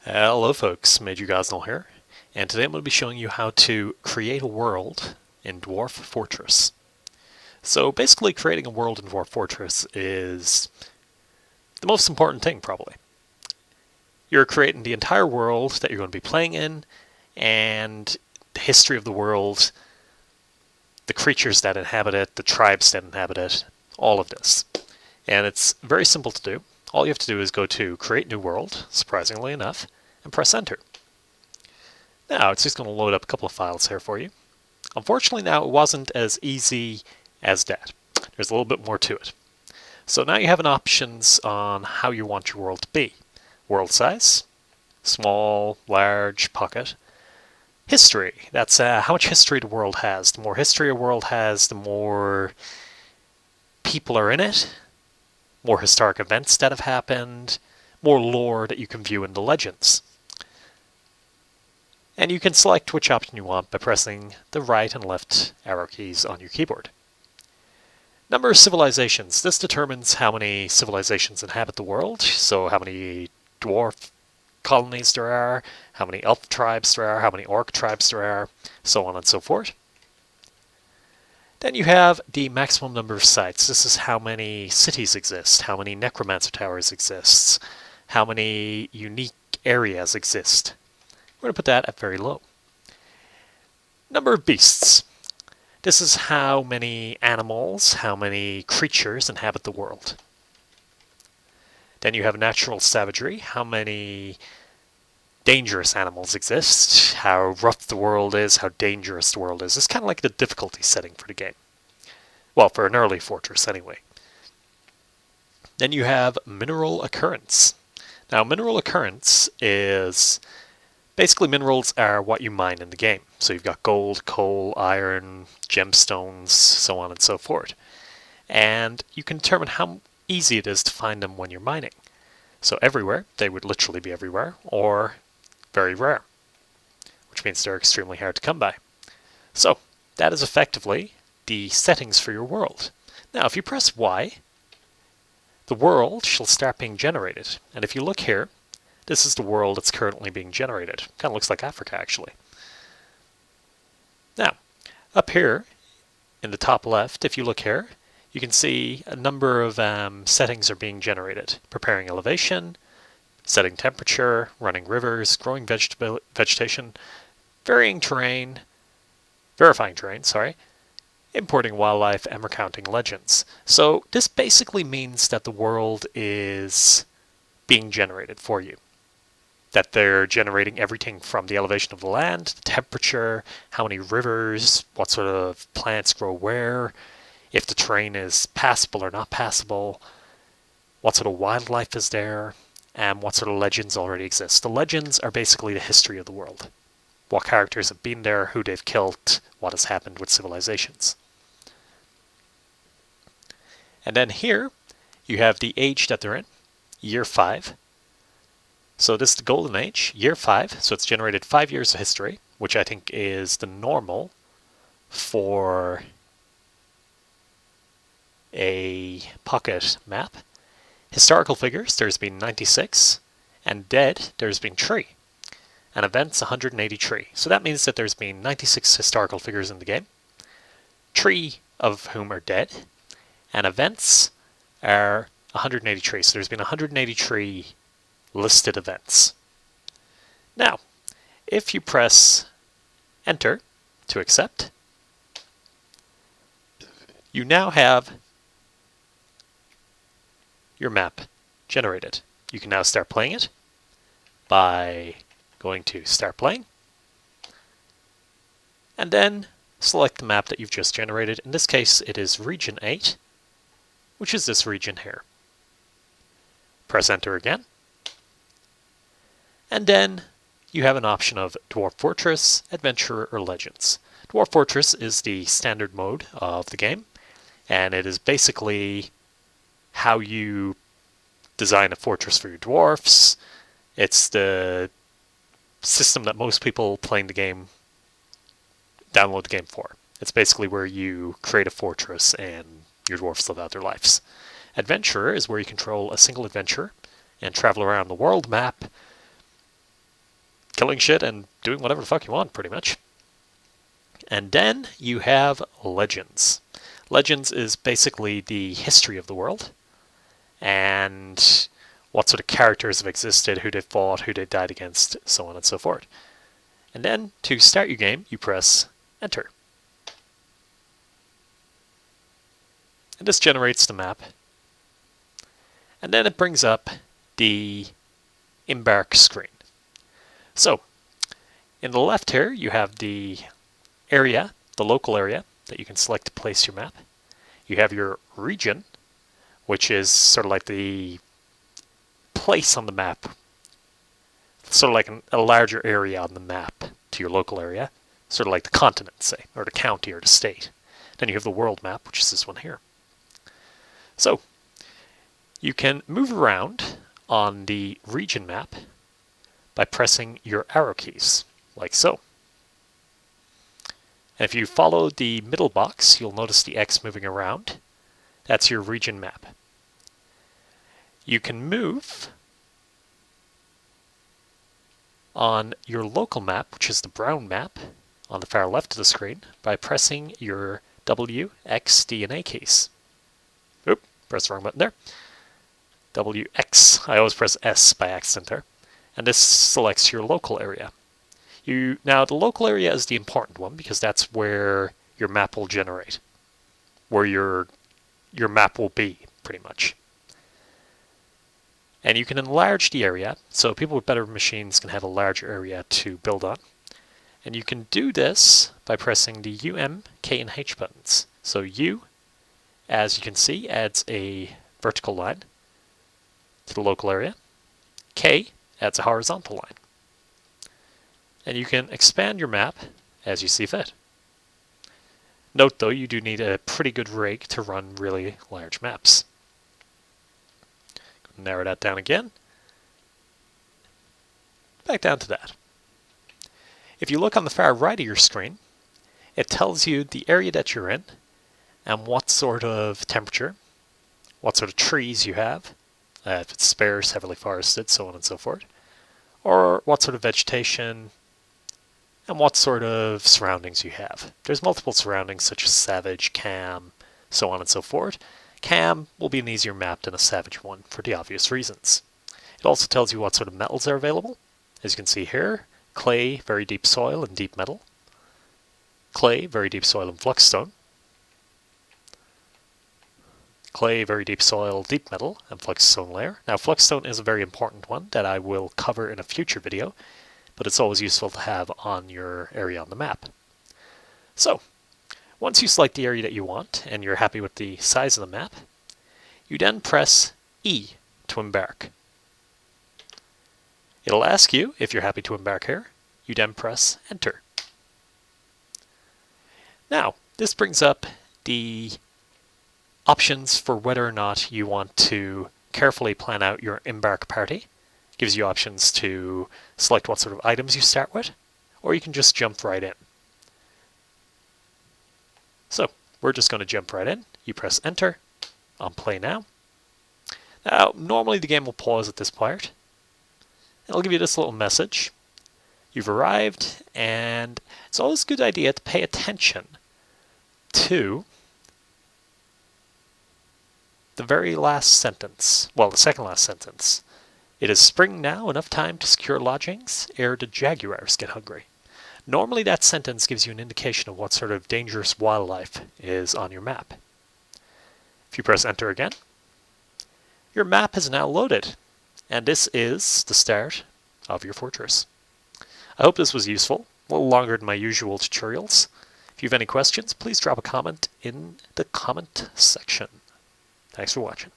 Hello folks, Major Gosnell here, and today I'm going to be showing you how to create a world in Dwarf Fortress. So basically creating a world in Dwarf Fortress is the most important thing probably. You're creating the entire world that you're going to be playing in, and the history of the world, the creatures that inhabit it, the tribes that inhabit it, all of this. And it's very simple to do. All you have to do is go to Create New World, surprisingly enough, and press Enter. Now it's just going to load up a couple of files here for you. Unfortunately now it wasn't as easy as that. There's a little bit more to it. So now you have an options on how you want your world to be. World size, small, large, pocket. History, that's how much history the world has. The more history a world has, the more people are in it, more historic events that have happened, more lore that you can view in the legends. And you can select which option you want by pressing the right and left arrow keys on your keyboard. Number of civilizations. This determines how many civilizations inhabit the world, so how many dwarf colonies there are, how many elf tribes there are, how many orc tribes there are, so on and so forth. Then you have the maximum number of sites. This is how many cities exist, how many necromancer towers exist, how many unique areas exist. We're going to put that at very low. Number of beasts. This is how many animals, how many creatures inhabit the world. Then you have natural savagery, how many dangerous animals exist, how rough the world is, how dangerous the world is. It's kind of like the difficulty setting for the game. Well, for an early fortress anyway. Then you have mineral occurrence. Now, mineral occurrence is basically minerals are what you mine in the game. So you've got gold, coal, iron, gemstones, so on and so forth. And you can determine how easy it is to find them when you're mining. So everywhere, they would literally be everywhere, or very rare, which means they're extremely hard to come by. So that is effectively the settings for your world. Now if you press Y, the world shall start being generated. And if you look here, this is the world that's currently being generated. Kind of looks like Africa, actually. Now, up here in the top left, if you look here, you can see a number of settings are being generated. Preparing elevation, setting temperature, running rivers, growing vegetation, verifying terrain, importing wildlife, and recounting legends. So this basically means that the world is being generated for you. That they're generating everything from the elevation of the land, the temperature, how many rivers, what sort of plants grow where, if the terrain is passable or not passable, what sort of wildlife is there, and what sort of legends already exist. The legends are basically the history of the world. What characters have been there, who they've killed, what has happened with civilizations. And then here, you have the age that they're in, year 5. So this is the golden age, year 5, so it's generated 5 years of history, which I think is the normal for a pocket map. Historical figures, there's been 96, and dead, there's been 3. And events, 183. So that means that there's been 96 historical figures in the game, 3 of whom are dead, and events are 183. So there's been 183 listed events. Now, if you press Enter to accept, you now have your map generated. You can now start playing it by going to Start Playing, and then select the map that you've just generated. In this case, it is Region 8, which is this region here. Press Enter again. And then you have an option of Dwarf Fortress, Adventurer, or Legends. Dwarf Fortress is the standard mode of the game, and it is basically how you design a fortress for your dwarfs. It's the system that most people playing the game download the game for. It's basically where you create a fortress and your dwarfs live out their lives. Adventurer is where you control a single adventure and travel around the world map killing shit and doing whatever the fuck you want, pretty much. And then you have Legends. Legends is basically the history of the world and what sort of characters have existed, who they fought, who they died against, so on and so forth. And then to start your game, you press Enter. And this generates the map. And then it brings up the Embark screen. So, in the left here, you have the area, the local area, that you can select to place your map. You have your region, which is sort of like the place on the map. Sort of like a larger area on the map to your local area. Sort of like the continent, say, or the county or the state. Then you have the world map, which is this one here. So, you can move around on the region map by pressing your arrow keys, like so. And if you follow the middle box, you'll notice the X moving around. That's your region map. You can move on your local map, which is the brown map, on the far left of the screen, by pressing your W, X, D, and A keys. Oop, press the wrong button there. W, X. I always press S by accident there. And this selects your local area. Now, the local area is the important one because that's where your map will generate, where your map will be, pretty much. And you can enlarge the area, so people with better machines can have a larger area to build on. And you can do this by pressing the U, M, K, and H buttons. So U, as you can see, adds a vertical line to the local area. K adds a horizontal line. And you can expand your map as you see fit. Note though, you do need a pretty good rig to run really large maps. Narrow that down again. Back down to that. If you look on the far right of your screen, it tells you the area that you're in and what sort of temperature, what sort of trees you have, if it's sparse, heavily forested, so on and so forth, or what sort of vegetation, and what sort of surroundings you have. There's multiple surroundings such as savage, cam, so on and so forth. Cam will be an easier map than a savage one for the obvious reasons. It also tells you what sort of metals are available. As you can see here, clay, very deep soil, and deep metal. Clay, very deep soil, and fluxstone. Clay, very deep soil, deep metal, and fluxstone layer. Now, fluxstone is a very important one that I will cover in a future video, but it's always useful to have on your area on the map. So, once you select the area that you want, and you're happy with the size of the map, you then press E to embark. It'll ask you if you're happy to embark here. You then press Enter. Now, this brings up the options for whether or not you want to carefully plan out your embark party. Gives you options to select what sort of items you start with, or you can just jump right in. So, we're just going to jump right in. You press Enter on Play Now. Now, normally the game will pause at this part. It'll give you this little message. You've arrived, and it's always a good idea to pay attention to the very last sentence. Well, the second last sentence. It is spring now, enough time to secure lodgings ere the jaguars get hungry. Normally that sentence gives you an indication of what sort of dangerous wildlife is on your map. If you press Enter again, your map is now loaded, and this is the start of your fortress. I hope this was useful, a little longer than my usual tutorials. If you have any questions, please drop a comment in the comment section. Thanks for watching.